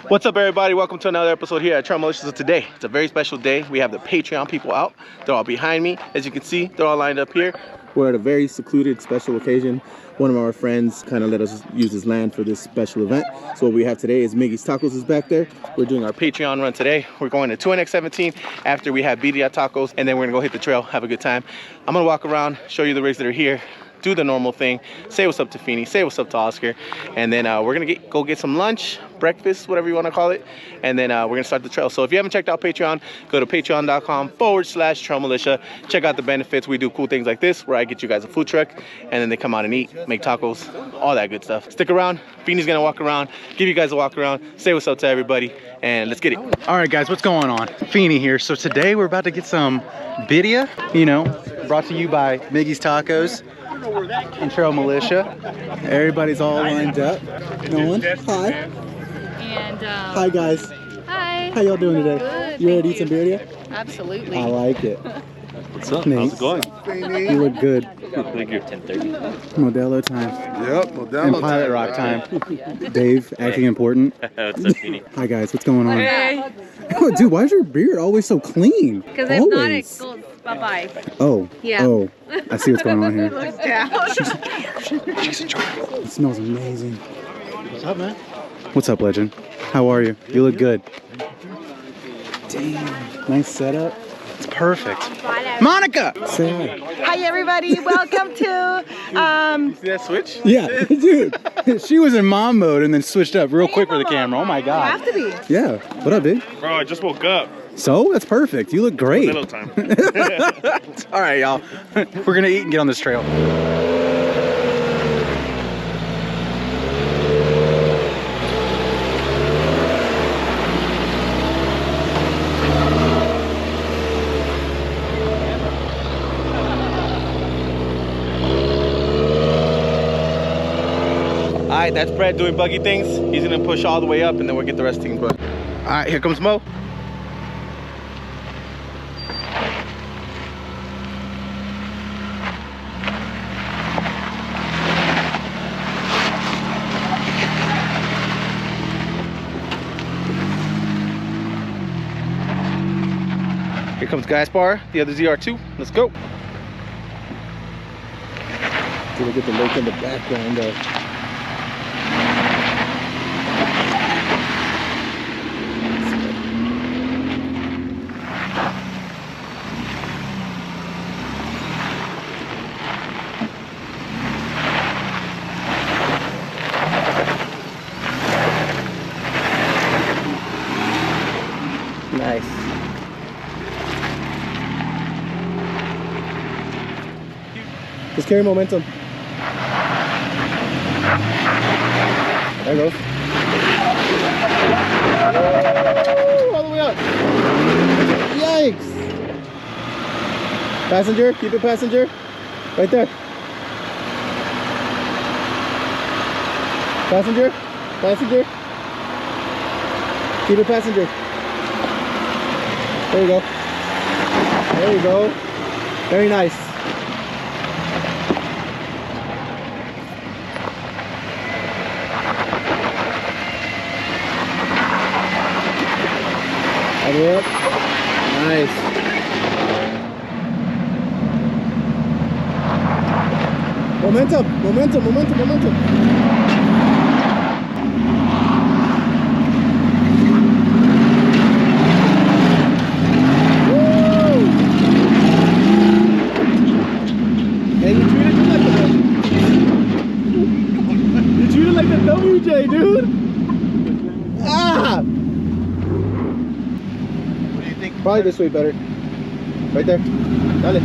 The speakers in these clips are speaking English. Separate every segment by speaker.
Speaker 1: What's up, everybody? Welcome to another episode here at Trail Militias. So today, it's a very special day. We have the Patreon people out. They're all behind me. As you can see, they're all lined up here. We're at a very secluded special occasion. One of our friends kind of let us use his land for this special event. So what we have today is Miggy's Tacos is back there. We're doing our Patreon run today. We're going to 2NX17 after we have Birria tacos, and then we're gonna go hit the trail, have a good time. I'm gonna walk around, show you the rigs that are here, do the normal thing, say what's up to Feeny, say what's up to Oscar, and then we're gonna go get some lunch, breakfast, whatever you want to call it, and then we're gonna start the trail. So if you haven't checked out Patreon, go to patreon.com/Trail Militia. Check out the benefits. We do cool things like this, where I get you guys a food truck, and then they come out and eat, make tacos, all that good stuff. Stick around. Feeny's gonna walk around, give you guys a walk around, say what's up to everybody, and let's get it.
Speaker 2: All right, guys, what's going on? Feeny here. So today we're about to get some Birria, you know, brought to you by Miggy's Tacos and Trail Militia. Everybody's all lined up. Nolan, hi.
Speaker 3: And
Speaker 2: Hi, guys.
Speaker 3: hi.
Speaker 2: How y'all doing today?
Speaker 3: Good,
Speaker 2: You ready to eat
Speaker 3: thank
Speaker 2: some Birria?
Speaker 3: Absolutely.
Speaker 2: I like it.
Speaker 1: What's up?
Speaker 2: Nate.
Speaker 1: How's it going?
Speaker 2: You look good.
Speaker 1: Thank you. 10:30.
Speaker 2: Modelo time.
Speaker 4: Yep, Modelo
Speaker 2: And Pilot Rock time. Dave, acting important.
Speaker 1: What's up, Feeny?
Speaker 2: Hi, guys. What's going on?
Speaker 3: Hey.
Speaker 2: Oh, dude, why is your beard always so clean?
Speaker 3: Because if not, it
Speaker 2: Always.
Speaker 3: goes bye-bye.
Speaker 2: Oh.
Speaker 3: Yeah.
Speaker 2: Oh. I see what's going on here.
Speaker 3: Looks down.
Speaker 2: It smells amazing.
Speaker 1: What's up, man?
Speaker 2: What's up, legend? How are you? You look good. Damn. Nice setup. It's perfect. Monica! Say hi.
Speaker 5: Hi everybody, welcome to
Speaker 1: See that switch?
Speaker 2: Yeah, dude. She was in mom mode and then switched up real quick for the camera. Oh my god.
Speaker 5: have to be.
Speaker 2: Yeah. What up, dude?
Speaker 1: Bro, I just woke up.
Speaker 2: So? That's perfect. You look great.
Speaker 1: Little time.
Speaker 2: All right, y'all. We're gonna eat and get on this trail.
Speaker 1: All right, that's Brett doing buggy things. He's gonna push all the way up, and then we'll get the rest of the team going. All right, here comes Mo. Here comes Gaspar, the other ZR2. Let's go.
Speaker 2: Look at the lake in the background though.
Speaker 1: Nice.
Speaker 2: Just carry momentum. There it goes. Woo! All the way up. Yikes. Passenger, keep it passenger. Right there. Passenger, passenger. Keep it passenger. There you go. There you go. Very nice. All the way up. Nice. Momentum, momentum, momentum, momentum. WJ, dude! Ah!
Speaker 1: What do you think?
Speaker 2: Probably this way better. Right there. Dale.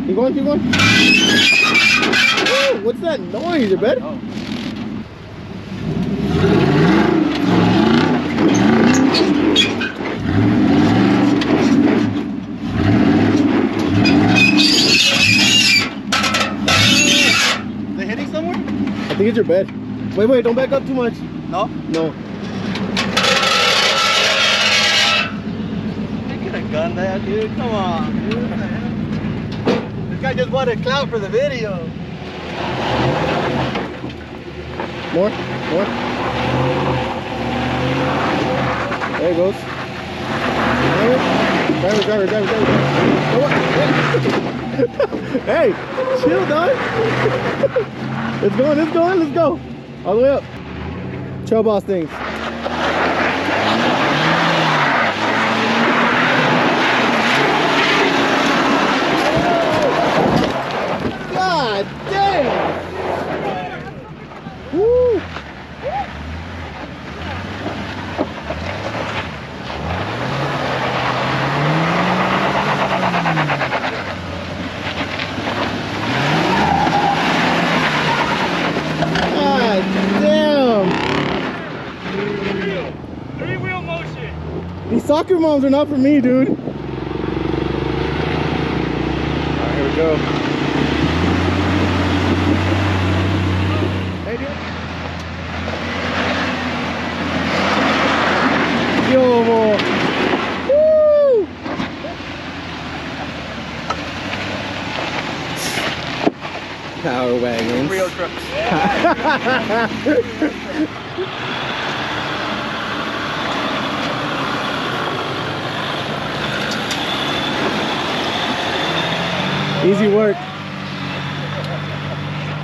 Speaker 2: Keep going, keep going. Whoa, what's that noise, your bed?
Speaker 1: Oh. They hitting somewhere?
Speaker 2: I think it's your bed. Wait, wait, don't back up too much.
Speaker 1: No?
Speaker 2: No.
Speaker 1: You could have gunned that, dude. Come on, dude. What the hell? This guy just wanted clout for the video. More. There he goes. Driver. Hey, chill, dog. It's going, let's go. All the way up. Trail boss things. God damn. Woo.
Speaker 4: Three-wheel motion.
Speaker 1: These soccer moms are not for me, dude. All right, here we go. Hey, dude. Yo, boy. Woo! Power wagons.
Speaker 4: Real trucks.
Speaker 1: Easy work.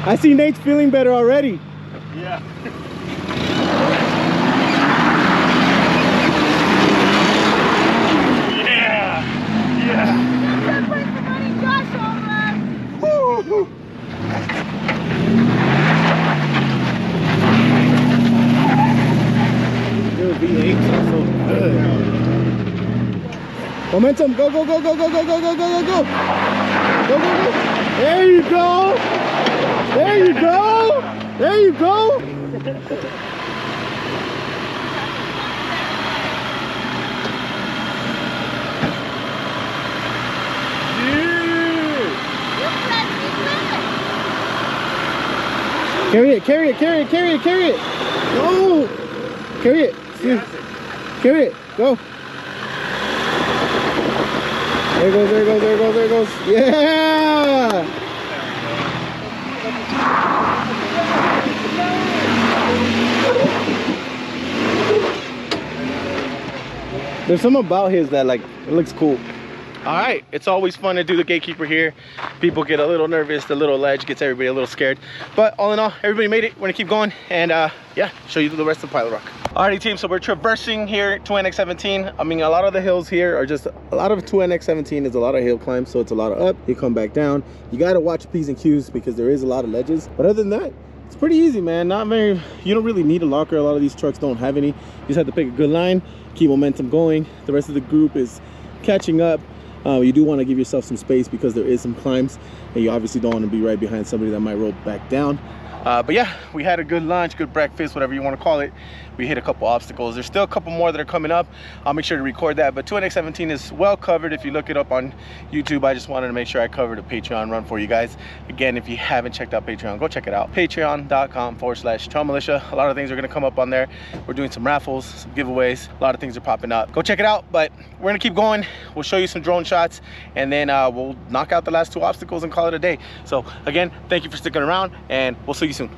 Speaker 1: I see Nate's feeling better already.
Speaker 4: Yeah. Yeah. Woo.
Speaker 1: Dude, V8's so good. Momentum, go. Go. There you go. Carry it. Go. Carry it. Go. There it goes. Yeah. There's something about his that, like, it looks cool. All right, it's always fun to do the Gatekeeper here. People get a little nervous, the little ledge gets everybody a little scared. But all in all, everybody made it. We're gonna keep going and yeah, show you the rest of Pilot Rock. Alrighty team, so we're traversing here 2NX17. I mean, a lot of the hills here are just, a lot of 2NX17 is a lot of hill climbs, so it's a lot of up, you come back down. You gotta watch P's and Q's because there is a lot of ledges. But other than that, it's pretty easy, man. Not very, you don't really need a locker. A lot of these trucks don't have any. You just have to pick a good line, keep momentum going. The rest of the group is catching up. You do want to give yourself some space because there is some climbs and you obviously don't want to be right behind somebody that might roll back down. But yeah, we had a good lunch, good breakfast, whatever you want to call it. We hit a couple obstacles. There's still a couple more that are coming up. I'll make sure to record that. But 2NX17 is well covered. If you look it up on YouTube, I just wanted to make sure I covered a Patreon run for you guys. Again, if you haven't checked out Patreon, go check it out. Patreon.com/TrailMilitia. A lot of things are going to come up on there. We're doing some raffles, some giveaways. A lot of things are popping up. Go check it out. But we're going to keep going. We'll show you some drone shots and then we'll knock out the last 2 obstacles and call it a day. So again, thank you for sticking around and we'll see you soon.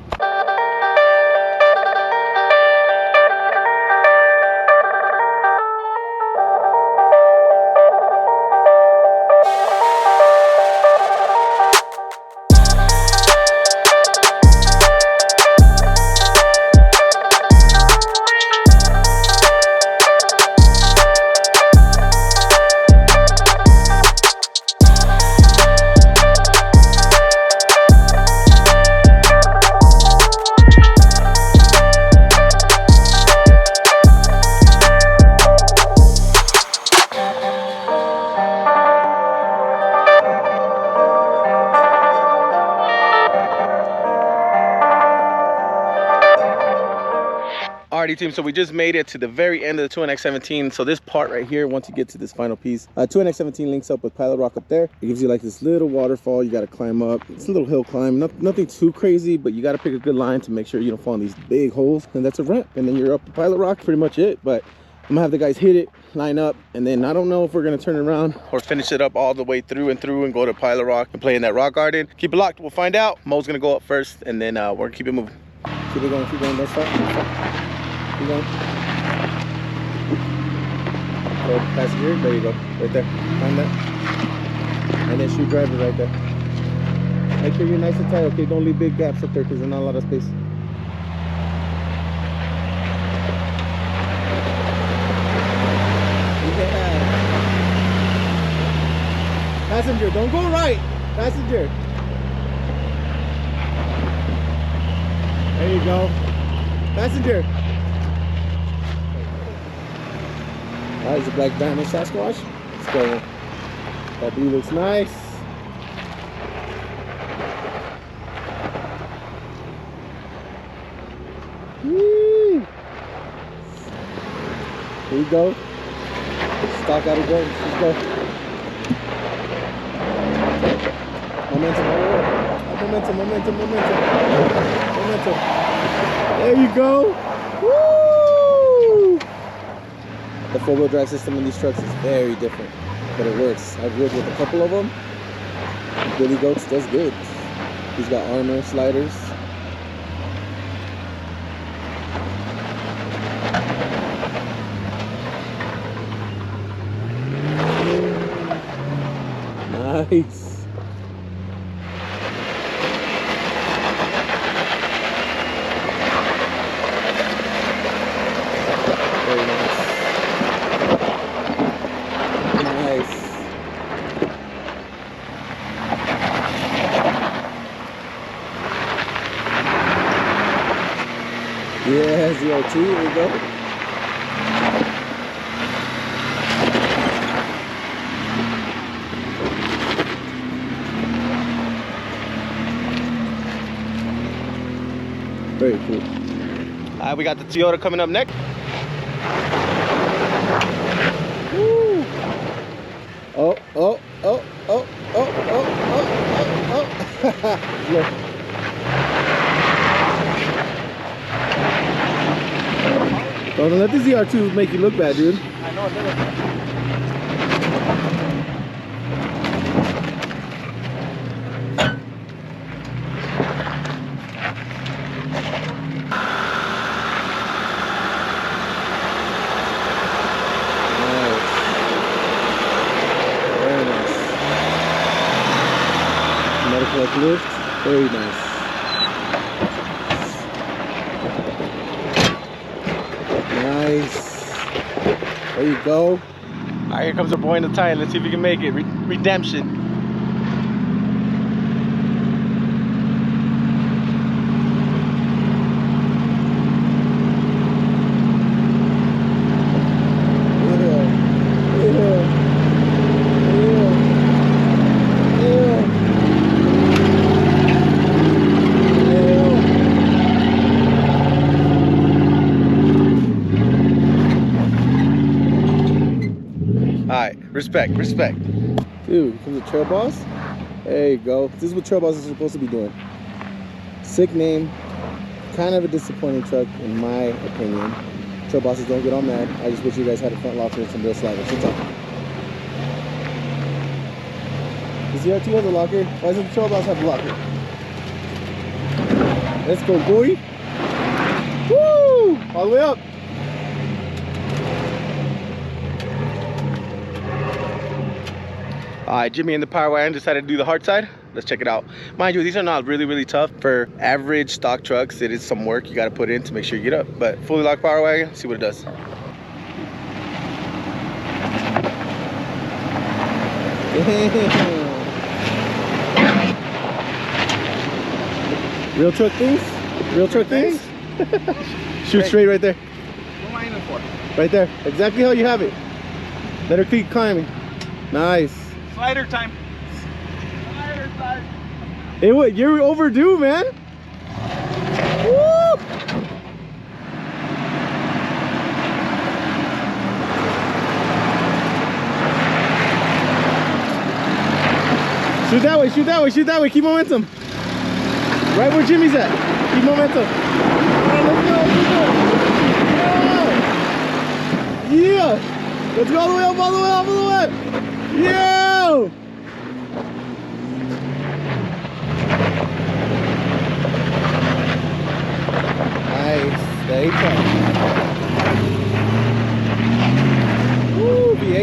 Speaker 1: Alrighty team, so we just made it to the very end of the 2NX17. So this part right here, once you get to this final piece, 2NX17 links up with Pilot Rock up there. It gives you like this little waterfall you got to climb up. It's a little hill climb, nothing too crazy, but you got to pick a good line to make sure you don't fall in these big holes. And that's a ramp, and then you're up to Pilot Rock, pretty much it. But I'm gonna have the guys hit it, line up, and then I don't know if we're gonna turn around or finish it up all the way through and go to Pilot Rock and play in that rock garden. Keep it locked, we'll find out. Mo's gonna go up first, and then we're gonna keep it moving. Keep it going, don't stop. Keep going. Go passenger, there you go. Right there. Find that. And then shoot driver right there. Make sure you're nice and tight, okay? Don't leave big gaps up there because there's not a lot of space. Yeah. Passenger, don't go right. Passenger. There you go. Passenger. That is a black diamond Sasquatch. Let's go. That blue looks nice. Woo. Here you go. Stock out of go. Let's go. Momentum. Momentum. There you go. Woo! The four-wheel drive system in these trucks is very different, but it works. I've worked with a couple of them. Billy Goats does good. He's got armor, sliders. Nice. Very nice. Nice. Yeah, 0-2, here we go. Very cool. We got the Toyota coming up next. Woo. Oh. Look. Don't let the ZR2 make you look bad, dude.
Speaker 4: I know a little.
Speaker 1: Like lift, very nice. Nice. There you go. All right, here comes our boy in the tie. Let's see if we can make it. Redemption. Respect. Dude, from the Trail Boss. There you go. This is what Trail Boss is supposed to be doing. Sick name. Kind of a disappointing truck, in my opinion. Trail Bosses, don't get all mad. I just wish you guys had a front locker and some real sliders. What's up? The ZR2 has a locker. Why doesn't the Trail Boss have a locker? Let's go, boy. Woo! All the way up. Jimmy and the Power Wagon decided to do the hard side. Let's check it out. Mind you, these are not really tough. For average stock trucks, it is some work you got to put in to make sure you get up. But fully locked Power Wagon, see what it does. Real truck things? Real truck things? Shoot straight right there.
Speaker 2: What am I aiming for?
Speaker 1: Right there. Exactly how you have it. Let her keep climbing. Nice.
Speaker 4: Slider time. Slider time.
Speaker 1: Hey, what? You're overdue, man. Woo! Shoot that way. Keep momentum. Right where Jimmy's at. Keep momentum. All right, let's go. Yeah. Let's go all the way up, all the way. Yeah.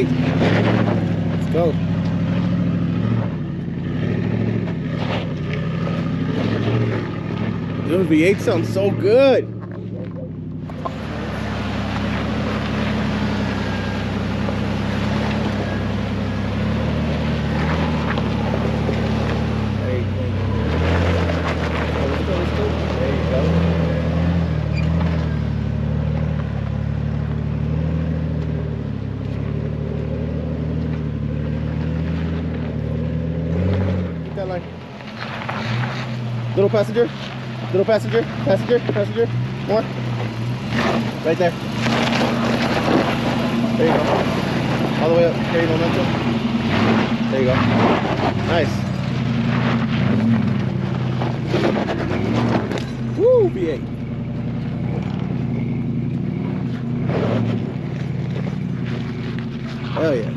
Speaker 1: V8. Let's go. Dude, V8 sounds so good. Little passenger, little passenger, passenger, more. Right there. There you go. All the way up, carry momentum. There you go. Nice. Woo, V8. Hell yeah.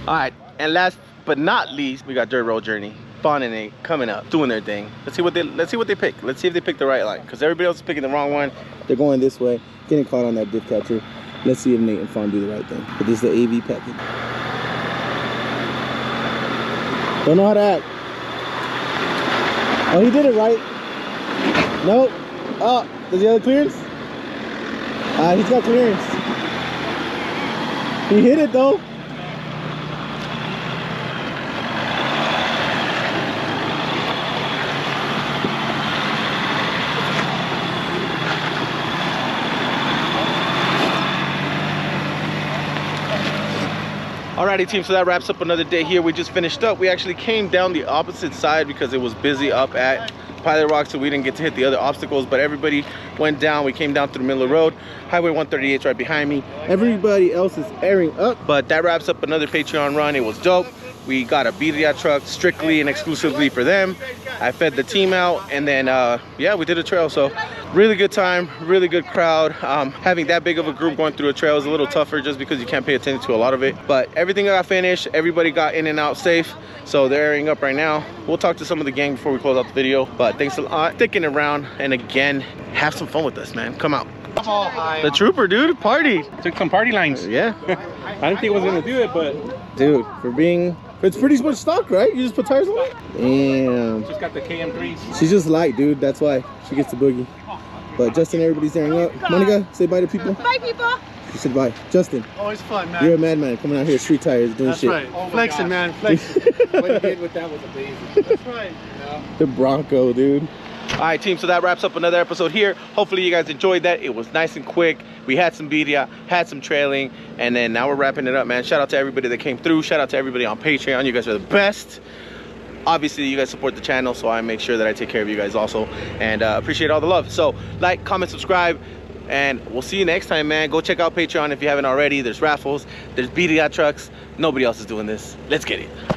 Speaker 1: All right, and last but not least, we got Dirt Road Journey, Fawn and Nate coming up, doing their thing. Let's see what they pick. Let's see if they pick the right line, because everybody else is picking the wrong one. They're going this way, getting caught on that diff catcher. Let's see if Nate and Fawn do the right thing. But this is the AV package. Don't know how to act. Oh, he did it right. Nope. Oh, does he have the clearance? He's got clearance. He hit it though. Alrighty team, so that wraps up another day here. We just finished up. We actually came down the opposite side because it was busy up at Pilot Rock, so we didn't get to hit the other obstacles, but everybody went down. We came down through the middle of the road. Highway 138 is right behind me. Everybody else is airing up, but that wraps up another Patreon run. It was dope. We got a Birria truck strictly and exclusively for them. I fed the team out, and then yeah, we did a trail. So really good time, really good crowd. Having that big of a group going through a trail is a little tougher just because you can't pay attention to a lot of it, but everything got finished. Everybody got in and out safe, so they're airing up right now. We'll talk to some of the gang before we close out the video, but thanks a lot sticking around, and again, have some fun with us, man. Come out. The trooper, dude, party.
Speaker 4: Took some party lines.
Speaker 1: Yeah.
Speaker 4: I didn't think I was gonna do it, but
Speaker 1: Dude, it's pretty much stock, right? You just put tires on it? Damn.
Speaker 4: just got the KM3s.
Speaker 1: She's just light, dude. That's why she gets the boogie. But Justin, everybody's airing up. Monica, say bye to people.
Speaker 5: Bye, people.
Speaker 1: You said bye. Justin,
Speaker 6: Always fun, man.
Speaker 1: you're a madman coming out here street tires doing
Speaker 6: That's
Speaker 1: shit.
Speaker 6: right.
Speaker 4: Oh my
Speaker 6: Flexing,
Speaker 4: gosh.
Speaker 6: man. Flexing.
Speaker 4: What you did with that was amazing.
Speaker 6: That's right.
Speaker 1: The Bronco, dude. All right, team, so that wraps up another episode here. Hopefully you guys enjoyed that. It was nice and quick. We had some Birria, had some trailing, and then now we're wrapping it up, man. Shout out to everybody that came through. Shout out to everybody on Patreon. You guys are the best. Obviously, you guys support the channel, so I make sure that I take care of you guys also, and appreciate all the love. So like, comment, subscribe, and we'll see you next time, man. Go check out Patreon if you haven't already. There's raffles, there's Birria trucks. Nobody else is doing this. Let's get it.